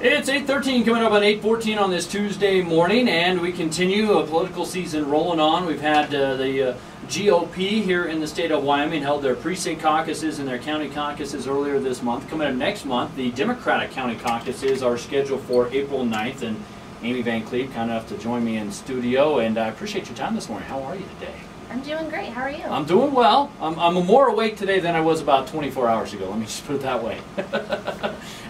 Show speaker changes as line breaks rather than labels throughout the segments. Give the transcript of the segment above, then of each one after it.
It's 8:13 coming up on 8:14 on this Tuesday morning, and we continue a political season rolling on. We've had the GOP here in the state of Wyoming held their precinct caucuses and their county caucuses earlier this month. Coming up next month, the Democratic county caucuses are scheduled for April 9th, and Aimee Van Cleave kind enough to join me in studio, and I appreciate your time this morning. How are you today?
I'm doing great. How are you?
I'm doing well. I'm more awake today than I was about 24 hours ago. Let me just put it that way.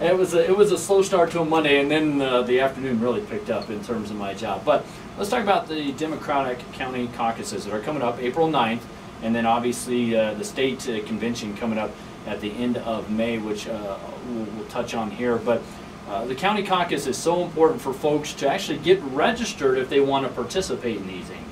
It was a slow start to a Monday, and then the afternoon really picked up in terms of my job. But let's talk about the Democratic county caucuses that are coming up April 9th, and then obviously the state convention coming up at the end of May, which we'll touch on here. But the county caucus is so important for folks to actually get registered if they want to participate in these, Aimee.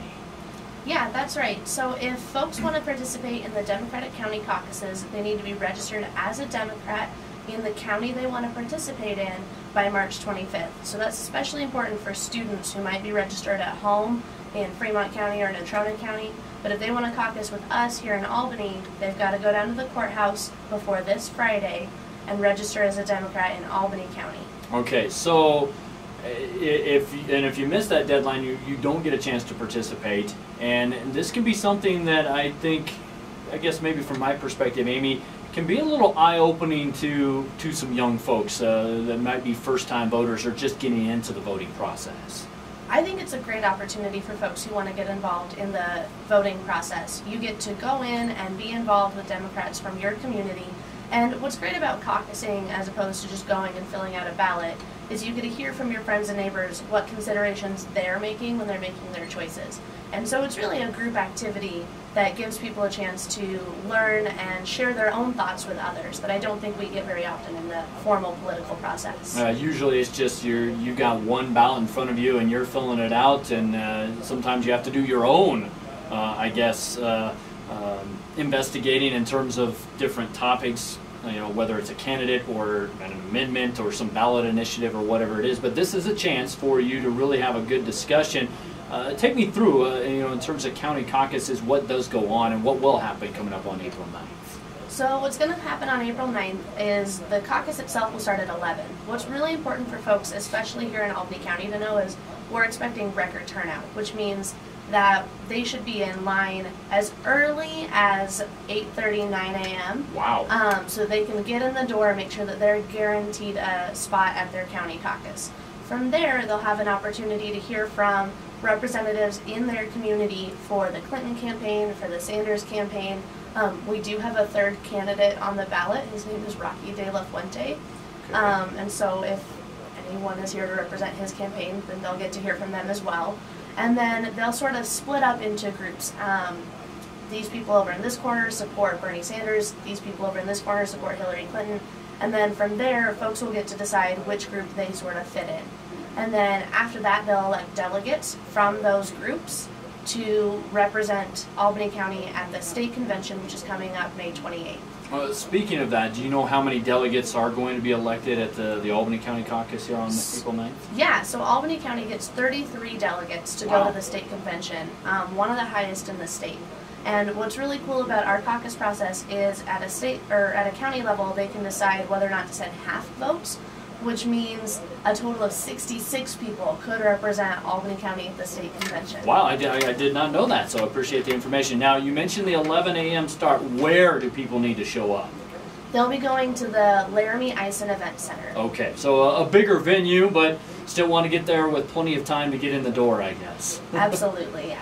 Yeah, that's right. So if folks want to participate in the Democratic county caucuses, they need to be registered as a Democrat in the county they want to participate in by March 25th. So that's especially important for students who might be registered at home in Fremont County or Natrona County. But if they want to caucus with us here in Albany, they've got to go down to the courthouse before this Friday and register as a Democrat in Albany County.
Okay, so if you miss that deadline, you don't get a chance to participate, and this can be something that I think, I guess maybe from my perspective, Aimee, can be a little eye-opening to some young folks that might be first-time voters or just getting into the voting process.
I think it's a great opportunity for folks who want to get involved in the voting process. You get to go in and be involved with Democrats from your community. And what's great about caucusing, as opposed to just going and filling out a ballot, is you get to hear from your friends and neighbors what considerations they're making when they're making their choices. And so it's really a group activity that gives people a chance to learn and share their own thoughts with others that I don't think we get very often in the formal political process.
Usually it's just you've got one ballot in front of you and you're filling it out, and sometimes you have to do your own, I guess, investigating in terms of different topics, whether it's a candidate or an amendment or some ballot initiative or whatever it is. But this is a chance for you to really have a good discussion. Take me through, in terms of county caucuses, what does go on and what will happen coming up on April 9th.
So what's going to happen on April 9th is the caucus itself will start at 11. What's really important for folks, especially here in Albany County, to know is we're expecting record turnout, which means that they should be in line as early as 8:30, 9 a.m.
Wow.
So they can get in the door and make sure that they're guaranteed a spot at their county caucus. From there, they'll have an opportunity to hear from representatives in their community for the Clinton campaign, for the Sanders campaign. We do have a third candidate on the ballot. His name is Rocky De La Fuente.
Okay.
And so if anyone is here to represent his campaign, then they'll get to hear from them as well. And then they'll sort of split up into groups. These people over in this corner support Bernie Sanders. These people over in this corner support Hillary Clinton. And then from there, folks will get to decide which group they sort of fit in. And then after that, they'll elect delegates from those groups to represent Albany County at the state convention, which is coming up May 28th.
Speaking of that, do you know how many delegates are going to be elected at the Albany County caucus here on April 9th?
Yeah, so Albany County gets 33 delegates to go to the state convention, one of the highest in the state. And what's really cool about our caucus process is at a state or at a county level, they can decide whether or not to send half votes, which means a total of 66 people could represent Albany County at the state convention.
Wow, I did not know that, so I appreciate the information. Now, you mentioned the 11 a.m. start. Where do people need to show up?
They'll be going to the Laramie Event Center.
Okay, so a bigger venue, but still want to get there with plenty of time to get in the door, I guess.
Absolutely, yeah.